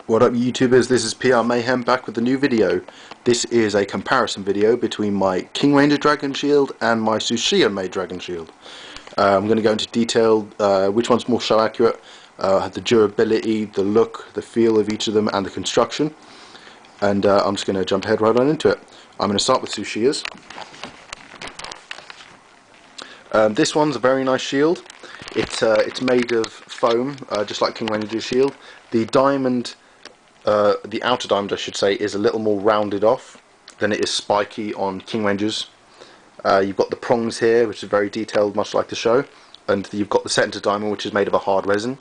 What up YouTubers, this is PR Mayhem back with a new video. This is a comparison video between my King Ranger Dragon Shield and my Sushiya made Dragon Shield. I'm going to go into detail which one's more show accurate, the durability, the look, the feel of each of them and the construction. And I'm just going to jump ahead right on into it. I'm going to start with Sushiya's. This one's a very nice shield. It's made of foam, just like King Ranger's shield. The diamond, the outer diamond I should say, is a little more rounded off than it is spiky on King Ranger's. You've got the prongs here, which is very detailed, much like the show, and you've got the centre diamond, which is made of a hard resin.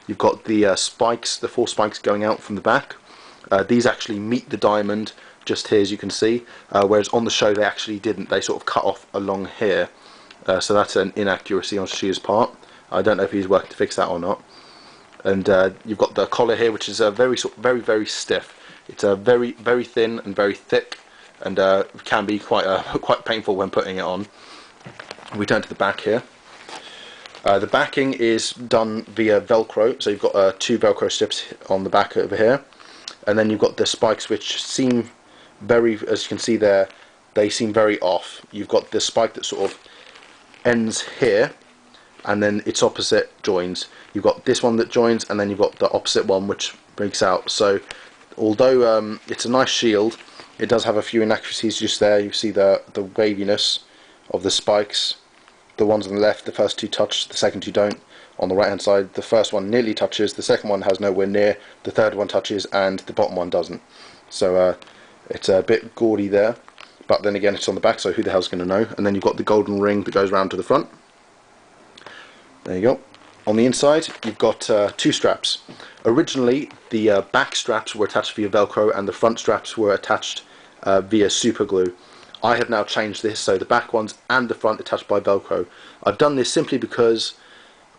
You've got the spikes, the 4 spikes going out from the back. These actually meet the diamond just here, as you can see, whereas on the show they actually didn't. They sort of cut off along here, so that's an inaccuracy on Sushiya's part. I don't know if he's working to fix that or not. And you've got the collar here, which is very stiff. It's very thin and very thick, and can be quite painful when putting it on. We turn to the back here. The backing is done via Velcro, so you've got 2 Velcro strips on the back over here, and then you've got the spikes, which seem very, as you can see there, they seem very off. You've got the spike that sort of ends here, and then its opposite joins. You've got this one that joins, and then you've got the opposite one which breaks out. So although it's a nice shield, it does have a few inaccuracies just there. You see the waviness of the spikes. The ones on the left, the first 2 touch, the second 2 don't. On the right hand side, the first one nearly touches, the second one has nowhere near, the third one touches, and the bottom one doesn't. So it's a bit gaudy there, but then again it's on the back, so who the hell's going to know. And then you've got the golden ring that goes round to the front. There you go. On the inside you've got 2 straps. Originally the back straps were attached via Velcro and the front straps were attached via super glue. I have now changed this, so the back ones and the front attached by Velcro. I've done this simply because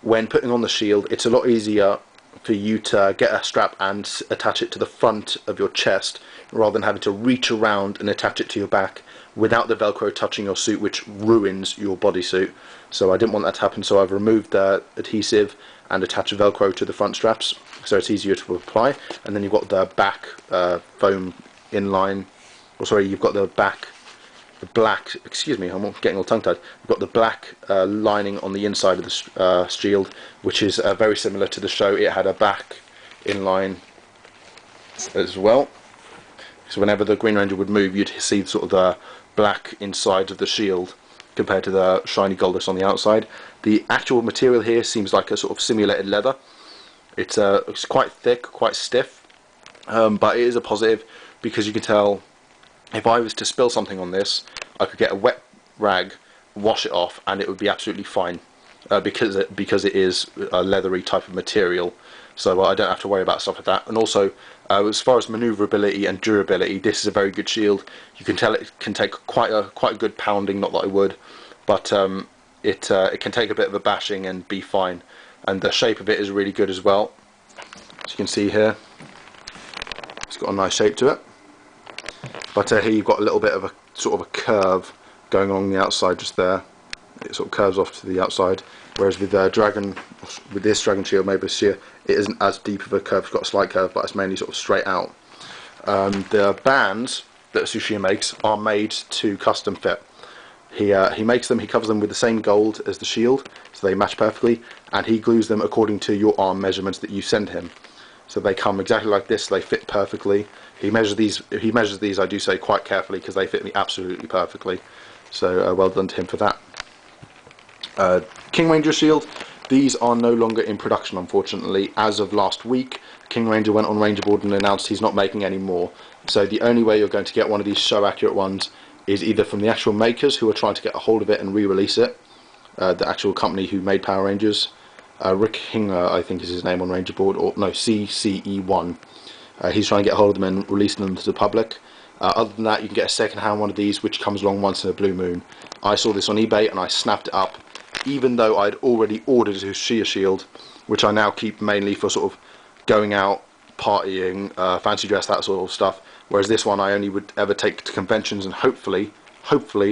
when putting on the shield it's a lot easier for you to get a strap and attach it to the front of your chest rather than having to reach around and attach it to your back without the Velcro touching your suit, which ruins your bodysuit. So I didn't want that to happen, so I've removed the adhesive and attached Velcro to the front straps so it's easier to apply. And then you've got the back foam inline, or sorry, you've got the back, the black, excuse me, I'm getting all tongue-tied. You've got the black lining on the inside of the shield, which is very similar to the show. It had a back inline as well. So whenever the Green Ranger would move, you'd see sort of the black inside of the shield compared to the shiny gold that's on the outside. The actual material here seems like a sort of simulated leather. It's quite thick, quite stiff, but it is a positive because you can tell if I was to spill something on this, I could get a wet rag, wash it off, and it would be absolutely fine because it is a leathery type of material. So I don't have to worry about stuff like that. And also, as far as maneuverability and durability, this is a very good shield. You can tell it can take quite a good pounding. Not that I would, but it can take a bit of a bashing and be fine. And the shape of it is really good as well. As you can see here, it's got a nice shape to it. But here you've got a little bit of a sort of a curve going along the outside just there. It sort of curves off to the outside, whereas with this Dragon Shield made by Sushiya, it isn't as deep of a curve. It's got a slight curve, but it's mainly sort of straight out. The bands that Sushiya makes are made to custom fit. He makes them, he covers them with the same gold as the shield, so they match perfectly, and he glues them according to your arm measurements that you send him. So they come exactly like this, they fit perfectly. He measures these, I do say, quite carefully because they fit me absolutely perfectly. So well done to him for that. King Ranger Shield, these are no longer in production unfortunately. As of last week, King Ranger went on Ranger Board and announced he's not making any more. So the only way you're going to get one of these show accurate ones is either from the actual makers who are trying to get a hold of it and re-release it, the actual company who made Power Rangers, Rick Hinger I think is his name on Ranger Board, or no, CCE1. He's trying to get a hold of them and releasing them to the public. Other than that, you can get a second-hand one of these which comes along once in a blue moon. I saw this on eBay and I snapped it up, even though I'd already ordered a Sushiya shield, which I now keep mainly for sort of going out, partying, fancy dress, that sort of stuff. Whereas this one I only would ever take to conventions, and hopefully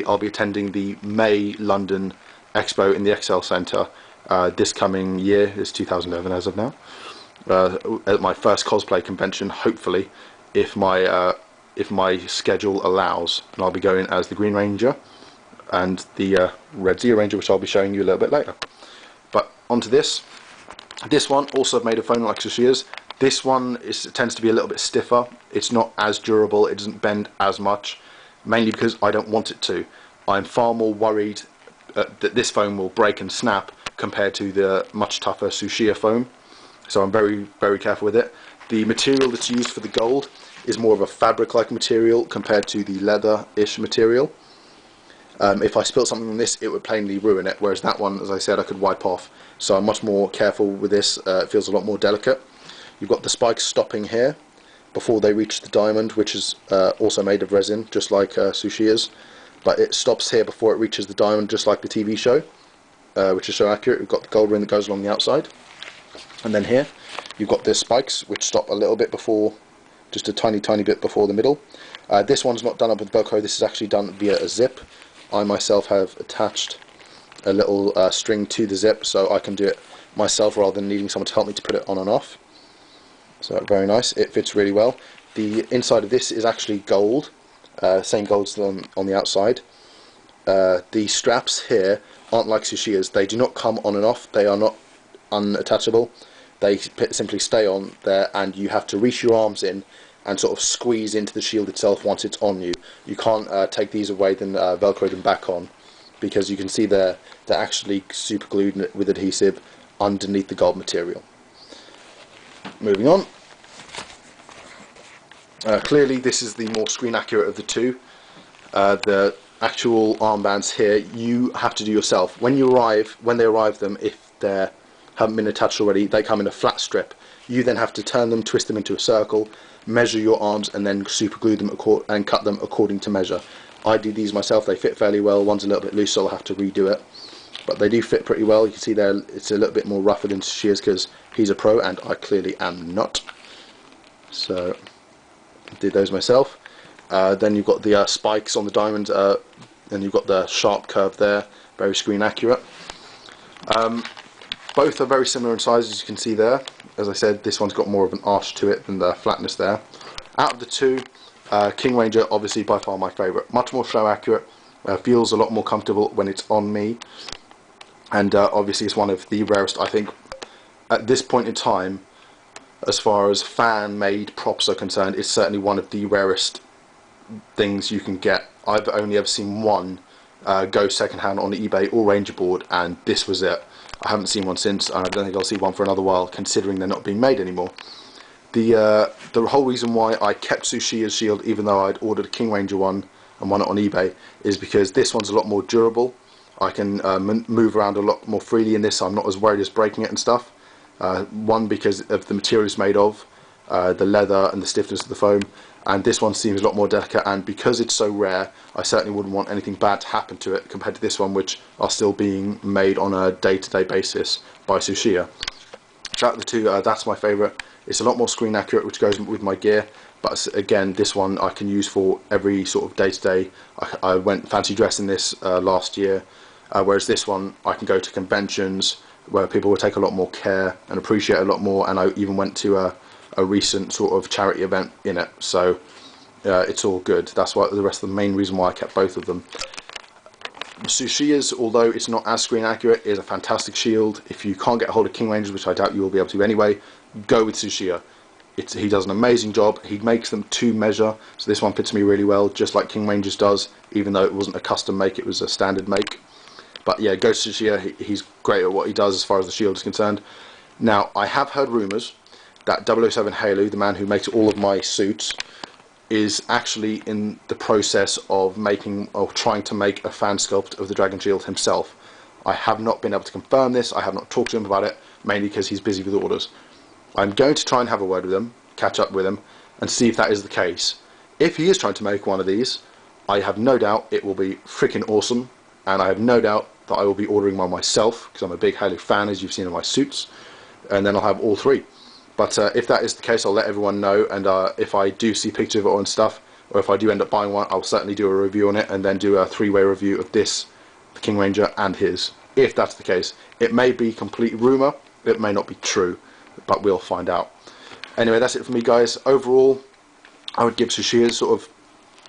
I'll be attending the May London Expo in the XL Centre this coming year. It's 2011 as of now. at my first cosplay convention, hopefully, if my schedule allows, and I'll be going as the Green Ranger and the Red Zeo Ranger, which I'll be showing you a little bit later. But onto this. This one also made of foam like Sushiya's. This one tends to be a little bit stiffer. It's not as durable. It doesn't bend as much, mainly because I don't want it to. I'm far more worried that this foam will break and snap compared to the much tougher Sushiya foam. So I'm very, very careful with it. The material that's used for the gold is more of a fabric-like material compared to the leather-ish material. If I spilled something on this, it would plainly ruin it, whereas that one, as I said, I could wipe off. So I'm much more careful with this. It feels a lot more delicate. You've got the spikes stopping here before they reach the diamond, which is also made of resin, just like Sushiya's. But it stops here before it reaches the diamond, just like the TV show, which is so accurate. We've got the gold ring that goes along the outside. And then here, you've got the spikes, which stop a little bit before, just a tiny, tiny bit before the middle. This one's not done up with Velcro. This is actually done via a zip. I myself have attached a little string to the zip, so I can do it myself rather than needing someone to help me to put it on and off. So very nice. It fits really well. The inside of this is actually gold, same gold as on the outside. The straps here aren't like Sushiya's. They do not come on and off. They are not unattachable. They simply stay on there, and you have to reach your arms in and sort of squeeze into the shield itself once it's on you. You can't take these away then Velcro them back on, because you can see they're actually super glued with adhesive underneath the gold material. Moving on. Clearly this is the more screen accurate of the two. The actual armbands here you have to do yourself. When they arrive them, if they haven't been attached already, they come in a flat strip. You then have to turn them, twist them into a circle, measure your arms, and then super glue them and cut them according to measure. I do these myself. They fit fairly well. One's a little bit loose, so I'll have to redo it, but they do fit pretty well. You can see there it's a little bit more rougher than Sushiya's because he's a pro and I clearly am not. So I did those myself. Then you've got the spikes on the diamond, and you've got the sharp curve there, very screen accurate. Both are very similar in size, as you can see there. As I said, this one's got more of an arch to it than the flatness there. Out of the two, King Ranger obviously by far my favourite. Much more show accurate, feels a lot more comfortable when it's on me, and obviously it's one of the rarest, I think, at this point in time, as far as fan-made props are concerned. It's certainly one of the rarest things you can get. I've only ever seen one go second-hand on eBay or Ranger board, and this was it. I haven't seen one since, and I don't think I'll see one for another while, considering they're not being made anymore. The whole reason why I kept Sushiya's shield, even though I'd ordered a King Ranger one and won it on eBay, is because this one's a lot more durable. I can move around a lot more freely in this, so I'm not as worried as breaking it and stuff. One, because of the material it's made of, the leather and the stiffness of the foam, and this one seems a lot more delicate, and because it's so rare, I certainly wouldn't want anything bad to happen to it compared to this one, which are still being made on a day-to-day basis by Sushiya. So out of the two, that's my favourite. It's a lot more screen accurate, which goes with my gear, but again, this one I can use for every sort of day-to-day. I went fancy dress in this last year, whereas this one I can go to conventions where people will take a lot more care and appreciate a lot more, and I even went to a recent sort of charity event in it, so it's all good. That's why the rest of the main reason why I kept both of them. Sushiya's, although it's not as screen accurate, is a fantastic shield. If you can't get a hold of King Rangers, which I doubt you will be able to anyway, go with Sushiya. He does an amazing job. He makes them to measure, so this one fits me really well, just like King Rangers does, even though it wasn't a custom make, it was a standard make. But yeah, go to Sushiya. He's great at what he does as far as the shield is concerned. Now, I have heard rumours that 007 Halu, the man who makes all of my suits, is actually in the process of trying to make a fan sculpt of the Dragon Shield himself. I have not been able to confirm this. I have not talked to him about it, mainly because he's busy with orders. I'm going to try and have a word with him, catch up with him, and see if that is the case. If he is trying to make one of these, I have no doubt it will be freaking awesome, and I have no doubt that I will be ordering one myself, because I'm a big Halu fan, as you've seen in my suits, and then I'll have all three. But if that is the case, I'll let everyone know, and if I do see pictures of it and stuff, or if I do end up buying one, I'll certainly do a review on it, and then do a three-way review of this, the King Ranger, and his. If that's the case, it may be complete rumour, it may not be true, but we'll find out. Anyway, that's it for me, guys. Overall, I would give Sushiya sort of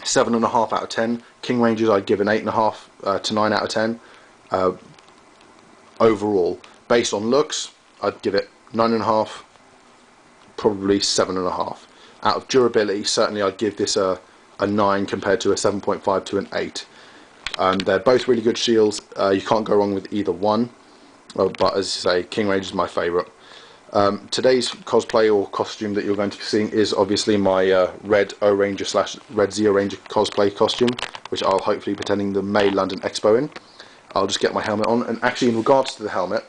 7.5 out of 10. King Rangers I'd give an 8.5 to 9 out of 10. Overall, based on looks, I'd give it 9.5, probably 7.5. Out of durability, certainly I'd give this a 9 compared to a 7.5 to an 8. They're both really good shields. You can't go wrong with either one. But as I say, King Ranger is my favourite. Today's cosplay or costume that you're going to be seeing is obviously my Red Zeo Ranger / Red Zeo Ranger cosplay costume, which I'll hopefully be attending the May London Expo in. I'll just get my helmet on, and actually in regards to the helmet,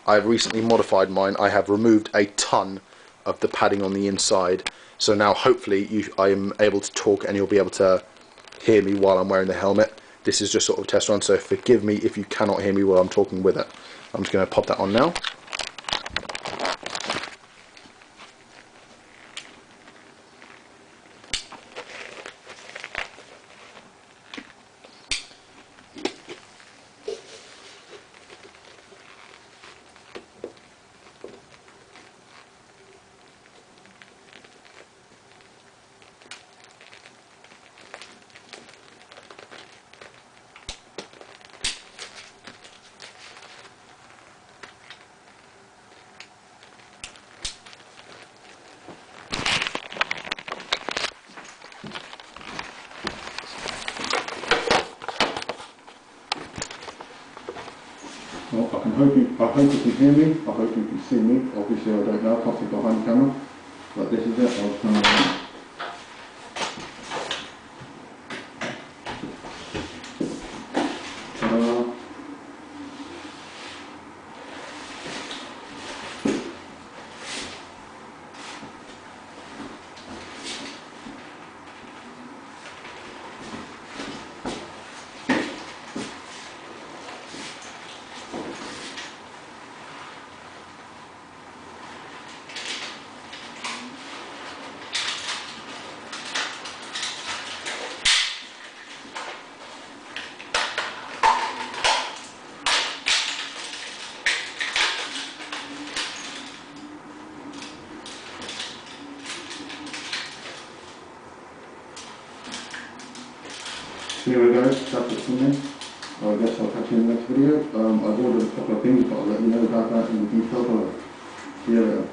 I've recently modified mine. I have removed a ton of the padding on the inside, so now hopefully I am able to talk and you'll be able to hear me while I'm wearing the helmet. This is just sort of a test run, so forgive me if you cannot hear me while I'm talking with it. I'm just going to pop that on now. Well, I hope you can hear me, I hope you can see me. Obviously I don't know, I can't see behind the camera, but this is it. I'll turn it on. Ta-da. Anyway guys, that's it from me. I guess I'll catch you in the next video. I've ordered a couple of things, but I'll let you know about that in detail below. See you later.